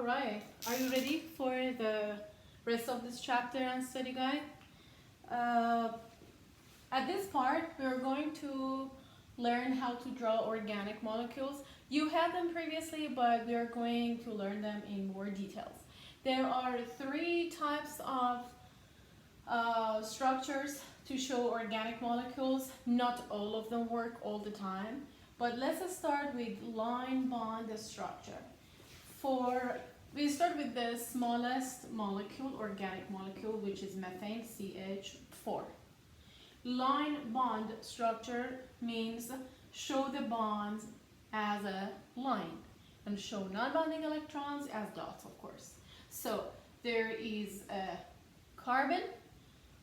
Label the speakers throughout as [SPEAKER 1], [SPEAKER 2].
[SPEAKER 1] Alright, are you ready for the rest of this chapter and study guide? At this part, we're going to learn how to draw organic molecules. You had them previously, but we're going to learn them in more details. There are three types of structures to show organic molecules. Not all of them work all the time, but let's start with line bond structure. We start with the smallest molecule, organic molecule, which is methane, CH4. Line bond structure means show the bonds as a line and show non-bonding electrons as dots, of course. So there is a carbon,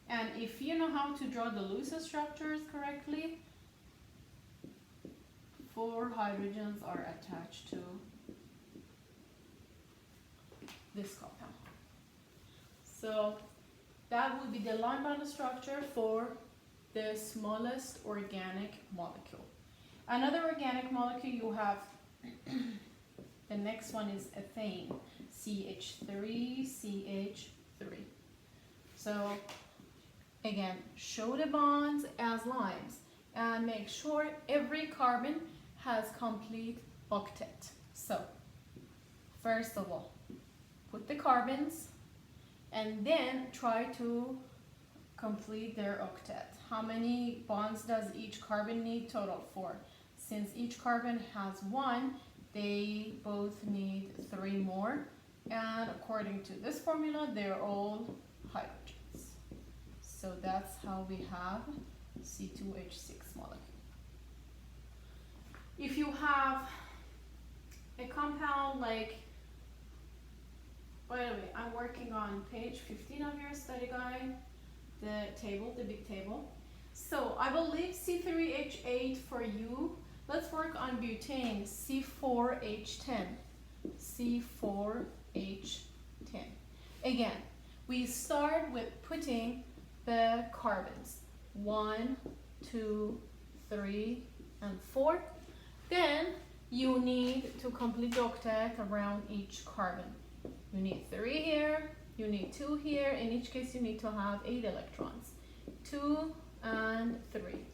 [SPEAKER 1] and if you know how to draw the loose structures correctly, 4 hydrogens are attached to this compound. So that would be the line bond structure for the smallest organic molecule. Another organic molecule you have, the next one is ethane, CH3CH3. So again, show the bonds as lines and make sure every carbon has complete octet. So first of all, put the carbons and then try to complete their octet. How many bonds does each carbon need? Total 4. Since each carbon has 1, they both need 3 more. And according to this formula, they're all hydrogens. So that's how we have C2H6 molecule. If you have a compound like, by the way, I'm working on page 15 of your study guide, the table, the big table. So I will leave C3H8 for you. Let's work on butane, C4H10. C4H10. Again, we start with putting the carbons 1, 2, 3, and 4. Then you need to complete the octet around each carbon. You need 3 here, you need 2 here. In each case, you need to have 8 electrons. 2 and 3.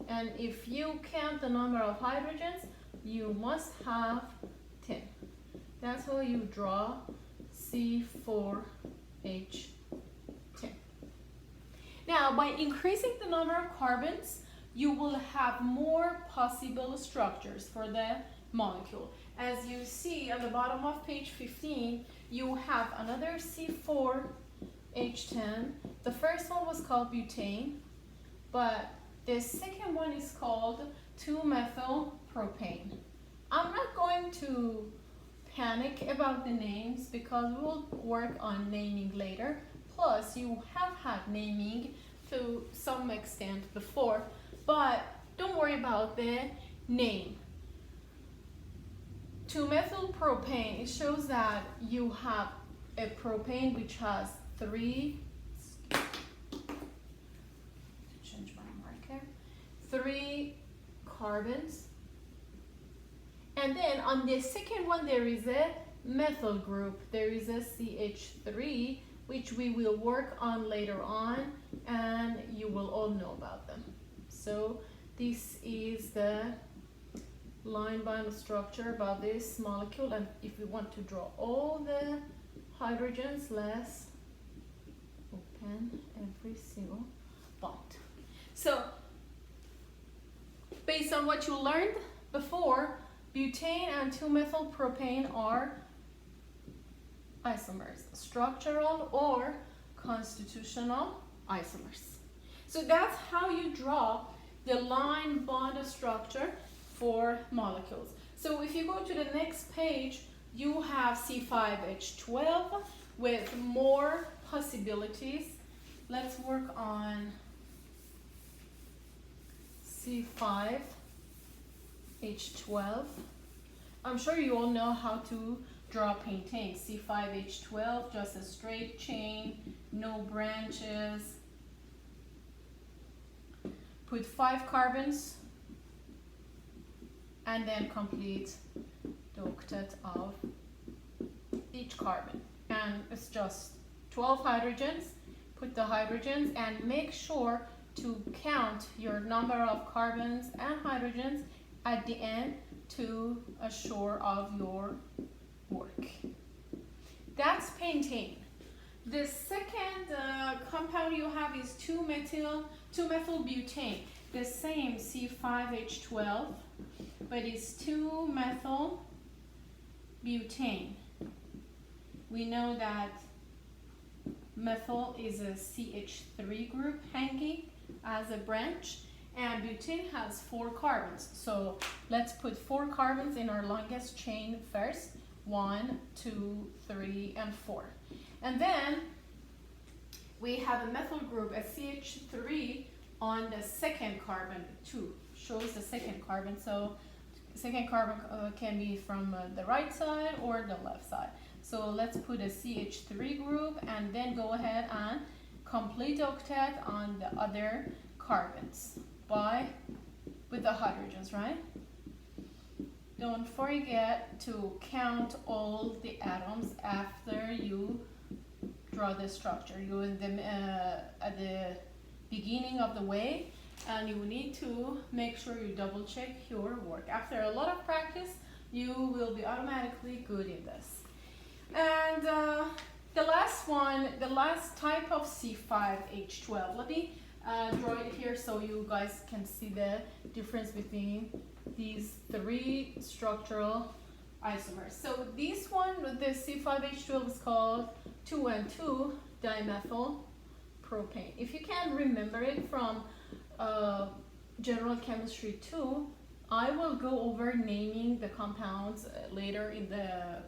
[SPEAKER 1] And if you count the number of hydrogens, you must have 10. That's how you draw C4H10. Now, by increasing the number of carbons, you will have more possible structures for the molecule. As you see at the bottom of page 15, you have another C4H10. The first one was called butane, but the second one is called 2-methylpropane. I'm not going to panic about the names because we'll work on naming later. Plus, you have had naming to some extent before, but don't worry about the name. 2-methylpropane, it shows that you have a propane which has 3 carbons, and then on the second one there is a methyl group. There is a CH3, which we will work on later on, and you will all know about them. So this is the line bond structure about this molecule, and if we want to draw all the hydrogens, let's open every single bond. So based on what you learned before, butane and 2-methylpropane are isomers, structural or constitutional isomers. So that's how you draw the line bond structure for molecules. So if you go to the next page, you have C5H12 with more possibilities. Let's work on C5H12. I'm sure you all know how to draw pentane. C5H12, just a straight chain, no branches. Put 5 carbons and then complete the octet of each carbon, and it's just 12 hydrogens. Put the hydrogens and make sure to count your number of carbons and hydrogens at the end to assure of your work. That's pentane. The second compound you have is 2-methyl-butane. The same C5H12, but it's 2-methyl-butane. We know that methyl is a CH3 group hanging as a branch, and butane has 4 carbons. So let's put 4 carbons in our longest chain first. 1, 2, 3, and 4. And then we have a methyl group, a CH3 on the second carbon. 2 shows the second carbon. So second carbon can be from the right side or the left side. So let's put a CH3 group and then go ahead and complete octet on the other carbons with the hydrogens, right? Don't forget to count all the atoms after you draw the structure. You're in the, at the beginning of the way, and you need to make sure you double check your work. After a lot of practice, you will be automatically good in this. And the last type of C5H12. Let me draw it here so you guys can see the difference between these 3 structural isomers. So this one, the C5H12, is called 2,2-dimethyl-propane. If you can remember it from general chemistry 2, I will go over naming the compounds later in the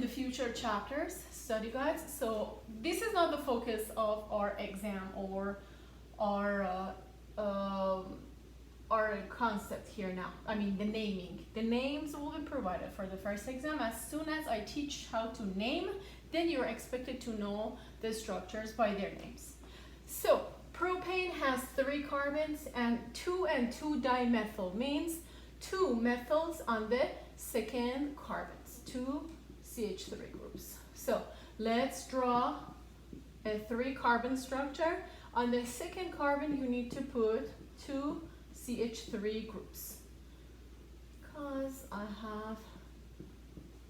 [SPEAKER 1] future chapters, study guides. So this is not the focus of our exam or our concept here now. I mean the naming. The names will be provided for the first exam. As soon as I teach how to name, then you're expected to know the structures by their names. So propane has 3 carbons, and 2 and 2-dimethyl means 2 methyls on the second carbons, 2 CH3 groups. So let's draw a 3-carbon structure. On the second carbon, you need to put 2 CH3 groups, because I have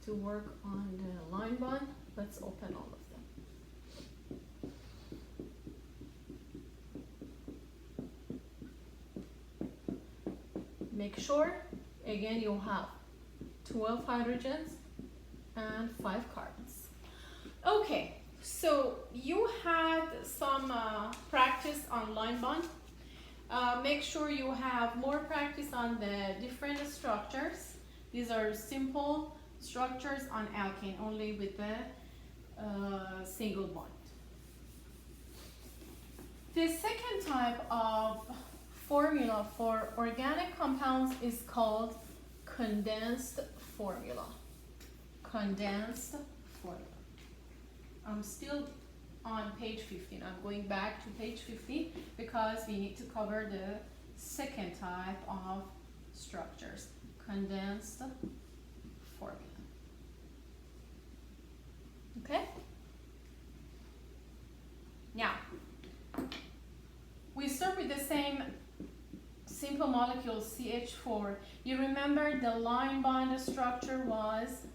[SPEAKER 1] to work on the line bond. Let's open all of them. Make sure, again, you have 12 hydrogens and 5 carbons. Okay, so you had some practice on line bond. Make sure you have more practice on the different structures. These are simple structures on alkane, only with the single bond. The second type of formula for organic compounds is called condensed formula. Condensed formula. I'm still on page 15. I'm going back to page 15 because we need to cover the second type of structures, condensed formula. Okay? Now, we start with the same simple molecule CH4. You remember the line bond structure was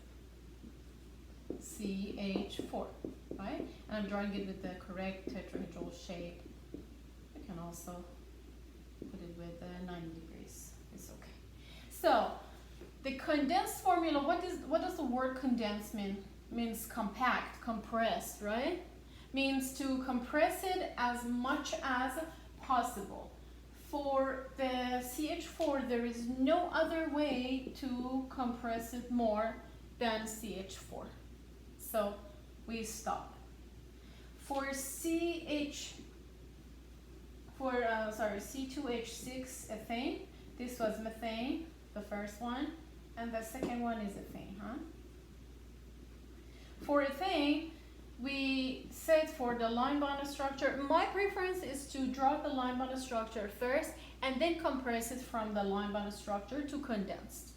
[SPEAKER 1] CH4, right? And I'm drawing it with the correct tetrahedral shape. You can also put it with 90 degrees. It's okay. So the condensed formula, what does the word condensed mean? Means compact, compressed, right? Means to compress it as much as possible. For the CH4, there is no other way to compress it more than CH4. So we stop. For C2H6 ethane, this was methane, the first one, and the second one is ethane, huh? For ethane, we said for the line bond structure, my preference is to draw the line bond structure first and then compress it from the line bond structure to condensed.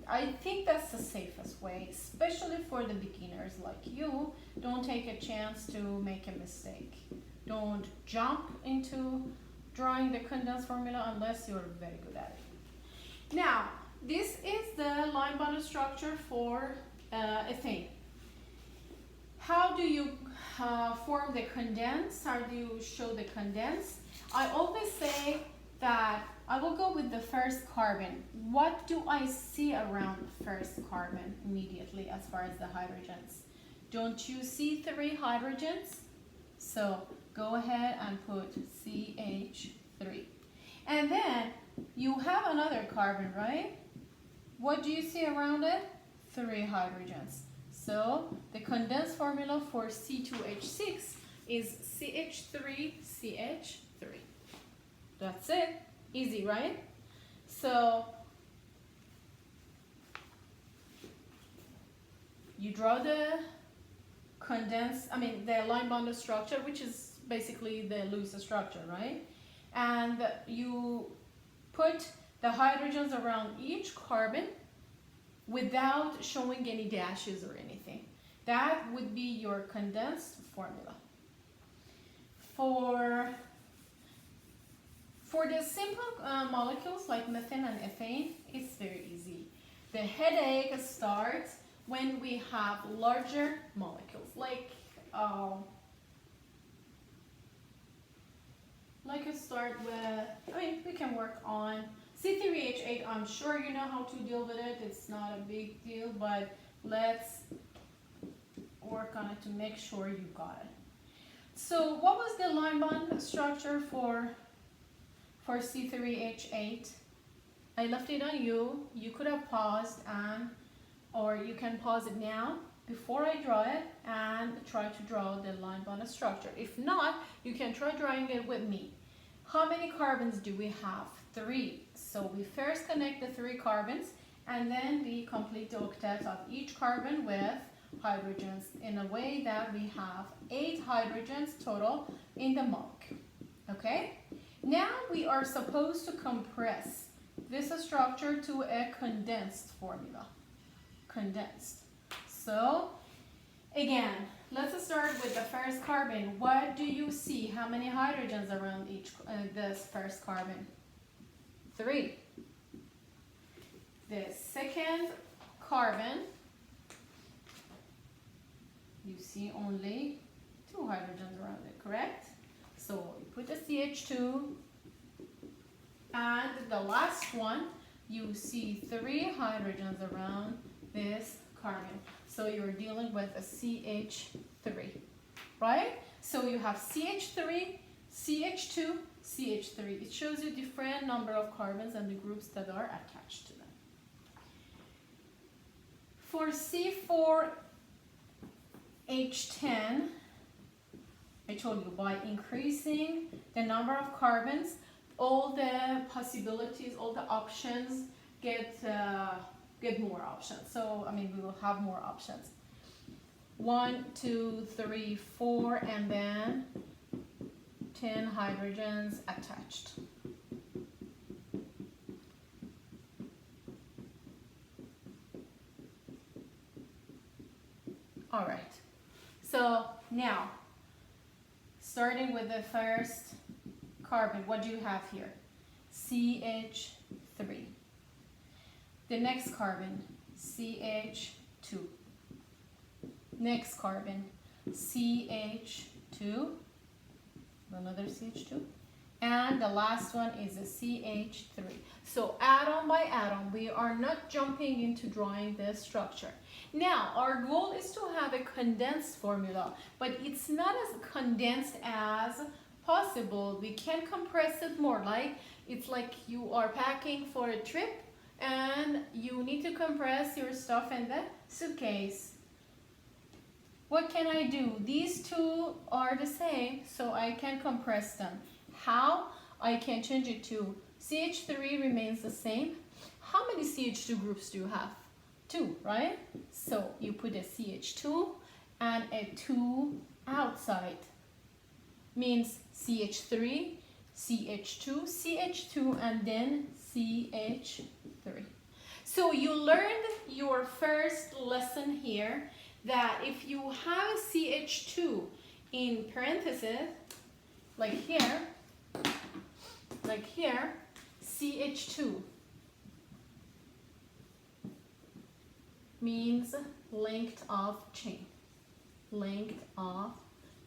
[SPEAKER 1] I think that's the safest way, especially for the beginners like you. Don't take a chance to make a mistake. Don't jump into drawing the condensed formula unless you're very good at it. Now, this is the line bond structure for ethane. How do you form the condensed? How do you show the condensed? I always say that I will go with the first carbon. What do I see around the first carbon immediately as far as the hydrogens? Don't you see 3 hydrogens? So go ahead and put CH3. And then you have another carbon, right? What do you see around it? 3 hydrogens. So the condensed formula for C2H6 is CH3CH3. That's it. Easy, right? So you draw the the line bond structure, which is basically the loose structure, right? And you put the hydrogens around each carbon without showing any dashes or anything. That would be your condensed formula. For the simple molecules like methane and ethane, it's very easy. The headache starts when we have larger molecules, like start with, we can work on C3H8. I'm sure you know how to deal with it. It's not a big deal, but let's work on it to make sure you got it. So what was the line bond structure for C3H8? I left it on you. You could have paused or you can pause it now before I draw it and try to draw the line bond structure. If not, you can try drawing it with me. How many carbons do we have? 3. So we first connect the 3 carbons and then we complete the octet of each carbon with hydrogens in a way that we have 8 hydrogens total in the molecule. Okay? Now we are supposed to compress this structure to a condensed formula. Condensed. So again, let's start with the first carbon. What do you see? How many hydrogens around this first carbon? 3. The second carbon, you see only 2 hydrogens around it, correct? So you put the CH2, and the last one, you see 3 hydrogens around this carbon. So you're dealing with a CH3, right? So you have CH3, CH2, CH3. It shows you different number of carbons and the groups that are attached to them. For C4H10, I told you by increasing the number of carbons, all the possibilities, all the options get more options. So, we will have more options. 1, 2, 3, 4, and then 10 hydrogens attached. All right. So now, starting with the first carbon, what do you have here? CH3. The next carbon, CH2. Next carbon, CH2. Another CH2. And the last one is a CH3. So atom by atom, we are not jumping into drawing the structure. Now, our goal is to have a condensed formula, but it's not as condensed as possible. We can compress it more. It's like you are packing for a trip and you need to compress your stuff in the suitcase. What can I do? These two are the same, so I can compress them. How? I can change it to CH3 remains the same. How many CH2 groups do you have? 2, right? So you put a CH2 and a 2 outside. Means CH3, CH2, CH2, and then CH3. So you learned your first lesson here that if you have CH2 in parentheses, like here, CH2 means length of chain. Length of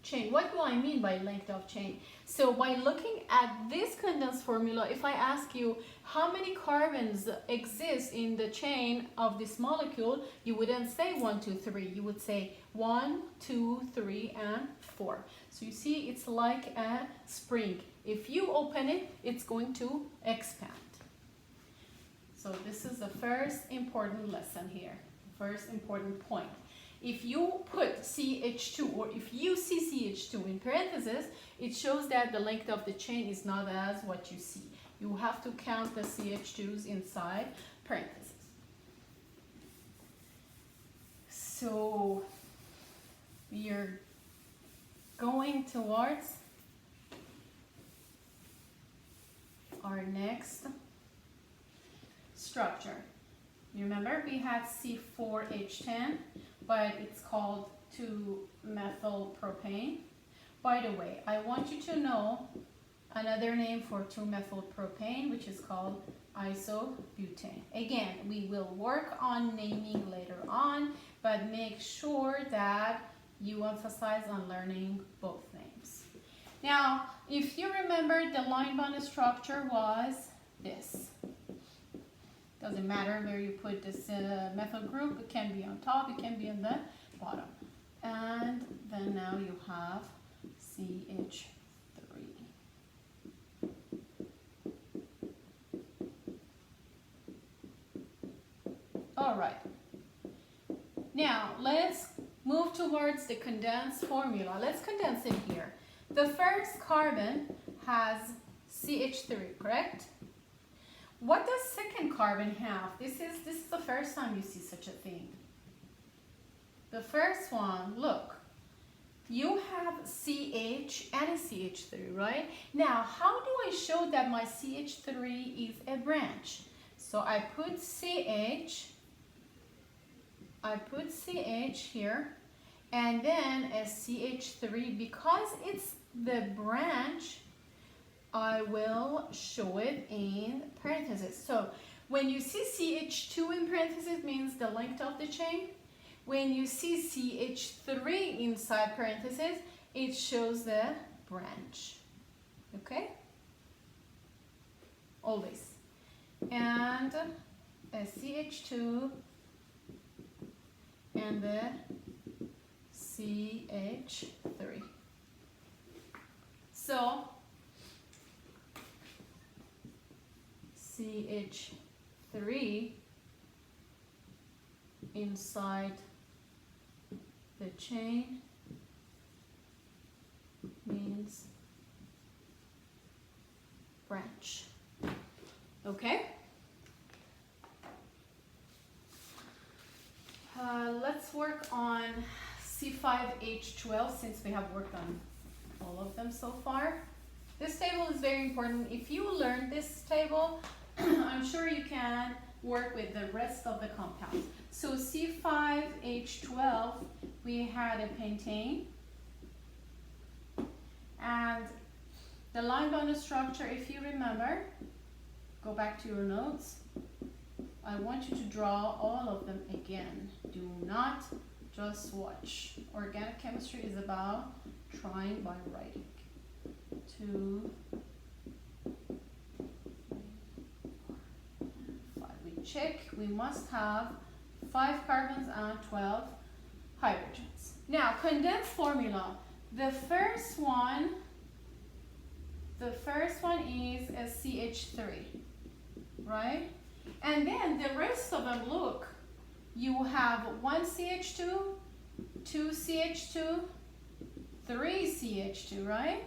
[SPEAKER 1] chain. What do I mean by length of chain? So by looking at this condensed formula, if I ask you how many carbons exist in the chain of this molecule, you wouldn't say 1, 2, 3. You would say 1, 2, 3, and 4. So you see, it's like a spring. If you open it, it's going to expand. So this is the first important lesson here. First important point. If you put CH2 or if you see CH2 in parentheses, it shows that the length of the chain is not as what you see. You have to count the CH2s inside parentheses. So you're going towards our next structure. You remember we had C4H10, but it's called 2-methylpropane. By the way, I want you to know another name for 2-methylpropane, which is called isobutane. Again, we will work on naming later on, but make sure that you emphasize on learning both names. Now, if you remember, the line bond structure was this. Doesn't matter where you put this methyl group. It can be on top, it can be on the bottom. And then now you have CH3. All right. Now let's move towards the condensed formula. Let's condense it here. The first carbon has CH3, correct? What does second carbon have? This is the first time you see such a thing. The first one, look, you have CH and a CH3, right? Now, how do I show that my CH3 is a branch? So I put CH here, and then a CH3, because it's the branch, I will show it in parentheses. So when you see CH2 in parentheses, means the length of the chain. When you see CH3 inside parentheses, it shows the branch. Okay? Always. And a CH2 and the CH3. So CH3 inside the chain means branch. Okay? Let's work on C5H12 since we have worked on all of them so far. This table is very important. If you learn this table, I'm sure you can work with the rest of the compounds. So C5H12, we had a pentane. And the line bond structure, if you remember, go back to your notes. I want you to draw all of them again. Do not just watch. Organic chemistry is about trying by writing. 2, 5. We check. We must have 5 carbons and 12 hydrogens. Now, condensed formula. The first one is a CH3, right? And then the rest of them, look, you have 1 CH2, 2 CH2, 3 CH2, right?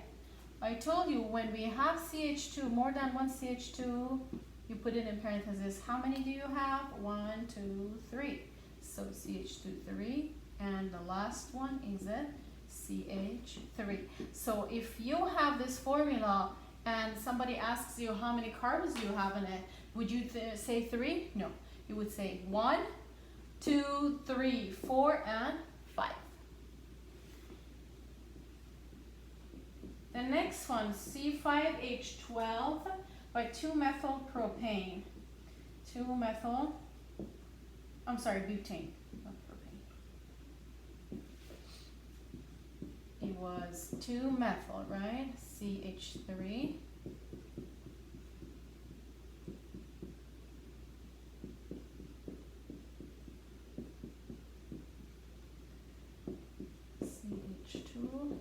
[SPEAKER 1] I told you when we have CH2, more than 1 CH2, you put it in parentheses. How many do you have? 1, 2, 3. So CH2, 3, and the last one is a CH3. So if you have this formula and somebody asks you how many carbons you have in it, would you say 3? No. you would say 1, 2, 3, 4, and 5. The next one, C5H12 by 2-methylpropane. Butane, not propane. It was 2-methyl, right? CH3. CH2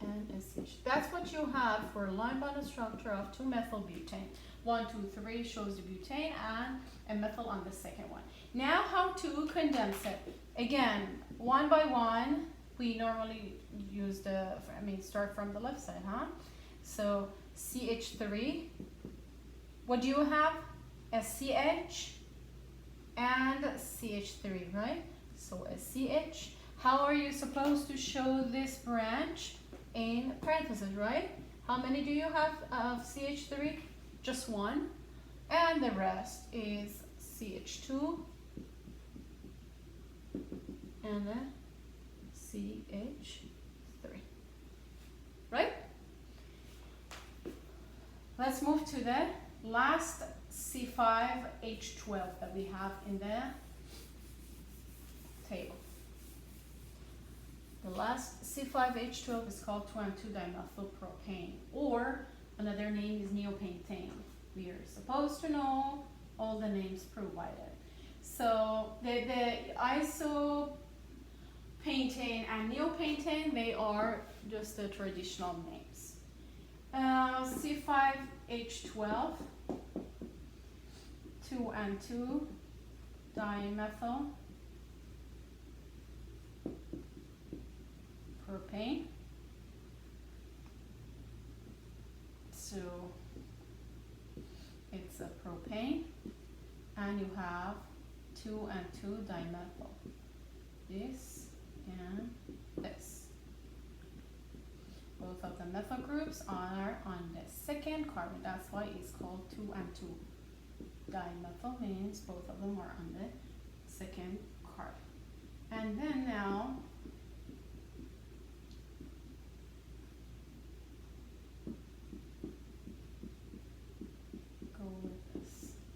[SPEAKER 1] and SH. That's what you have for line bonded structure of 2-methylbutane. 1, 2, 3 shows the butane and a methyl on the second one. Now how to condense it. Again, one by one, we normally use start from the left side, huh? So CH3, what do you have? SCH and CH3, right? So SCH. How are you supposed to show this branch? In parentheses, right? How many do you have of CH3? Just one. And the rest is CH2 and then CH3. Right? Let's move to the last C5H12 that we have in the table. The last C5H12 is called 2,2-dimethylpropane, or another name is neopentane. We are supposed to know all the names provided. So the isopentane and neopentane, they are just the traditional names. C5H12, 2,2-dimethylpropane. So it's a propane, and you have 2,2-dimethyl. This and this. Both of the methyl groups are on the second carbon. That's why it's called 2,2-dimethyl, means both of them are on the second carbon. And then now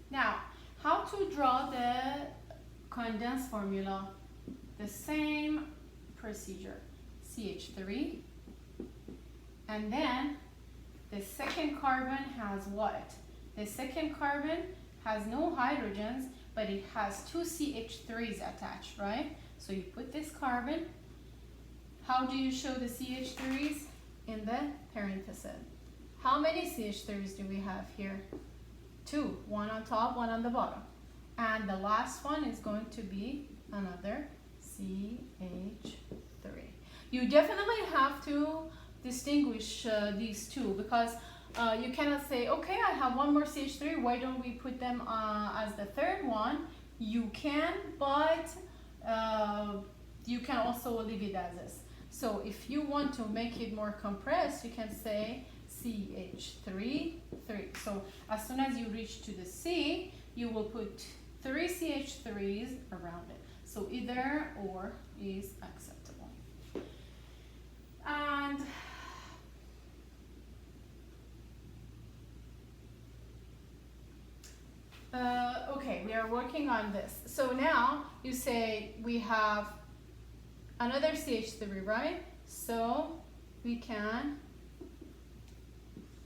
[SPEAKER 1] Now, how to draw the condensed formula? The same procedure. CH3, and then the second carbon has what? The second carbon has no hydrogens, but it has 2 CH3s attached, right? So you put this carbon. How do you show the CH3s? In the parenthesis. How many CH3s do we have here? 2, one on top, one on the bottom. And the last one is going to be another CH3. You definitely have to distinguish these two, because you cannot say, okay, I have one more CH3, why don't we put them as the third one? You can, but you can also leave it as is. So if you want to make it more compressed, you can say CH3, 3. So as soon as you reach to the C, you will put 3 CH3s around it. So either or is acceptable. And okay, we are working on this. So now you say we have another CH3, right? So we can,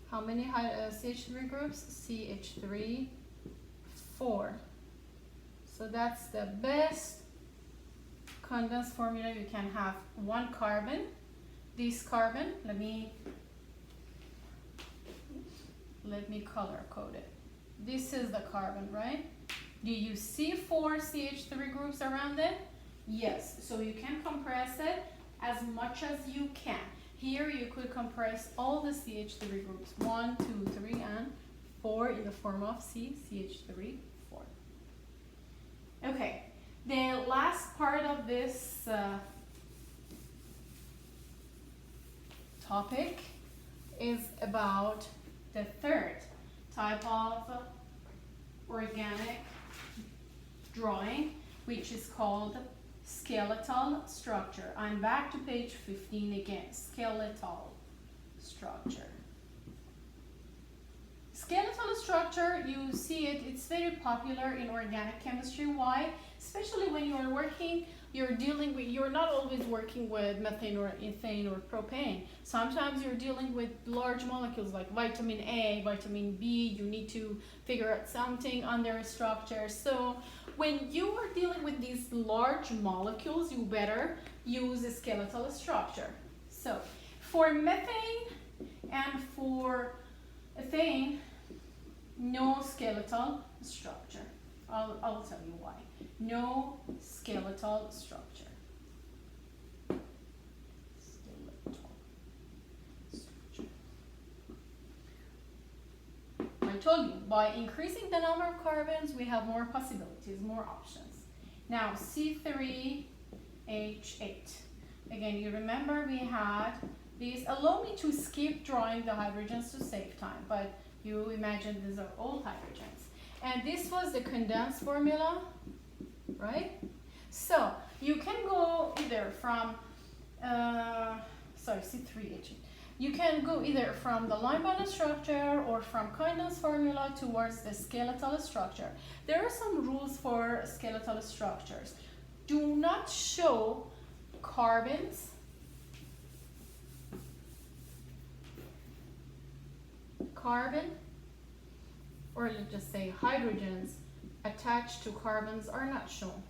[SPEAKER 1] how many CH3 groups? CH3, 4. So that's the best condensed formula you can have. One carbon, this carbon, let me color code it. This is the carbon, right? Do you see 4 CH3 groups around it? Yes, so you can compress it as much as you can. Here you could compress all the CH3 groups, 1, 2, 3, and 4 in the form of CH3, 4. Okay, the last part of this topic is about the third. type of organic drawing, which is called skeletal structure. I'm back to page 15 again, skeletal structure. Skeletal structure, you see it, it's very popular in organic chemistry. Why? Especially when you're working, you're not always working with methane or ethane or propane. Sometimes you're dealing with large molecules like vitamin A, vitamin B. You need to figure out something on their structure. So when you are dealing with these large molecules, you better use a skeletal structure. So for methane and for ethane, no skeletal structure. I'll tell you why. No skeletal structure. Skeletal structure. I told you, by increasing the number of carbons, we have more possibilities, more options. Now, C3H8. Again, you remember we had these. Allow me to skip drawing the hydrogens to save time, but you imagine these are all hydrogens. And this was the condensed formula, right? So you can go either from, C3H8. You can go either from the line bond structure or from condensed formula towards the skeletal structure. There are some rules for skeletal structures. Do not show carbons, or let's just say hydrogens attached to carbons are not shown.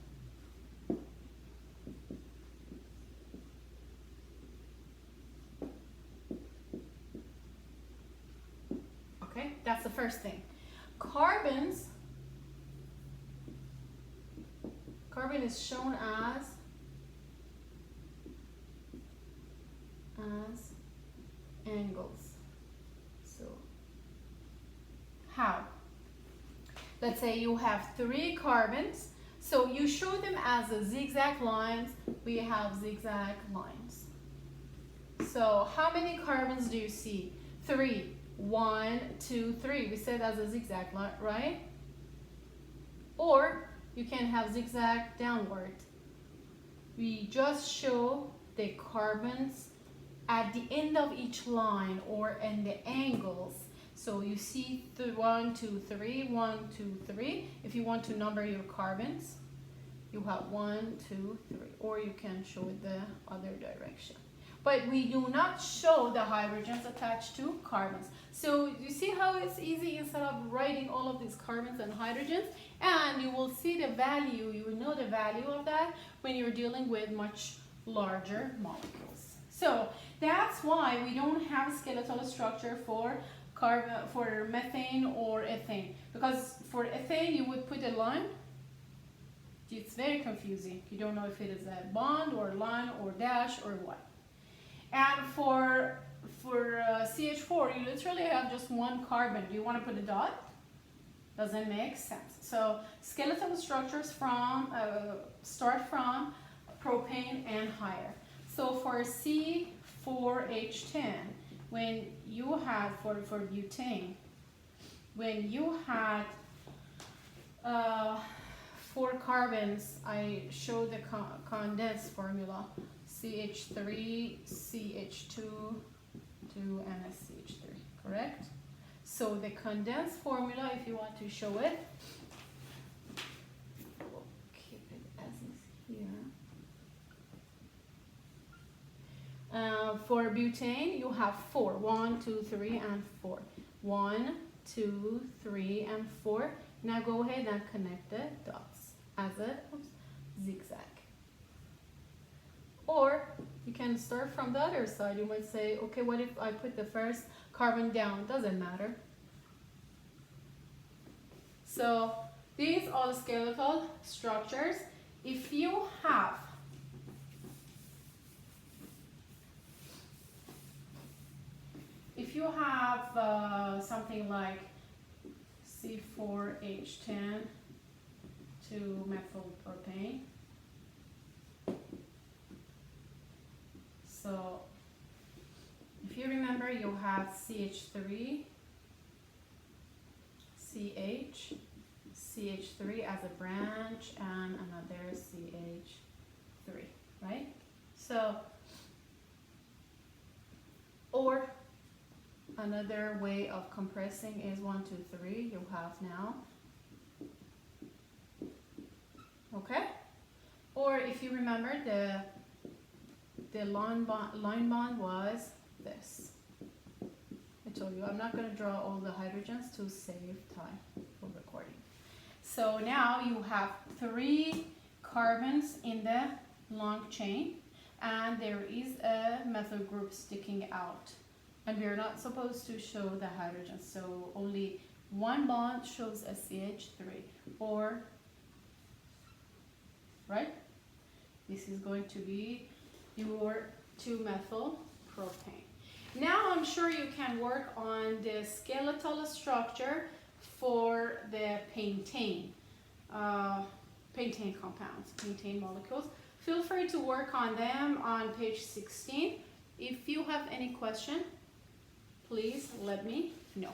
[SPEAKER 1] Okay, that's the first thing. Carbon is shown as angles. So how? Let's say you have 3 carbons, so you show them as a zigzag lines. We have zigzag lines. So how many carbons do you see? 3. 1, 2, 3. We said as a zigzag line, right? Or you can have zigzag downward. We just show the carbons at the end of each line or in the angles. So you see 1, 2, 3, 1, 2, 3. If you want to number your carbons, you have 1, 2, 3, or you can show it the other direction. But we do not show the hydrogens attached to carbons. So you see how it's easy instead of writing all of these carbons and hydrogens, and you will see the value, you will know the value of that when you're dealing with much larger molecules. So that's why we don't have skeletal structure for methane or ethane, because for ethane you would put a line. It's very confusing. You don't know if it is a bond or line or dash or what. And for CH4 you literally have just 1 carbon. Do you want to put a dot? Doesn't make sense. So skeletal structures start from propane and higher. So for C4H10, when you had for butane, when you had 4 carbons, I showed the condensed formula: CH3, CH2, 2, and a CH3, correct? So the condensed formula, if you want to show it, we'll keep it as is here. For butane, you have 4. 1, 2, 3, and 4. 1, 2, 3, and 4. Now go ahead and connect the dots as a zigzag. Or you can start from the other side. You might say, okay, what if I put the first carbon down? Doesn't matter. So these are skeletal structures. If you have something like C4H10 to methyl propane, so if you remember, you have CH3 CH, CH3 as a branch, and another CH3, right? So, or another way of compressing is 1, 2, 3. You have now. Okay? Or if you remember, the line bond was this. I told you I'm not going to draw all the hydrogens to save time for recording. So now you have 3 carbons in the long chain, and there is a methyl group sticking out. And we are not supposed to show the hydrogens, so only one bond shows a CH3, or, right? This is going to be your 2-methyl-propane. Now I'm sure you can work on the skeletal structure for the pentane compounds, pentane molecules. Feel free to work on them on page 16. If you have any question, please let me know.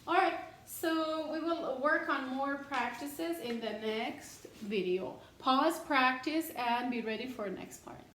[SPEAKER 1] All right, so we will work on more practices in the next video. Pause, practice, and be ready for the next part.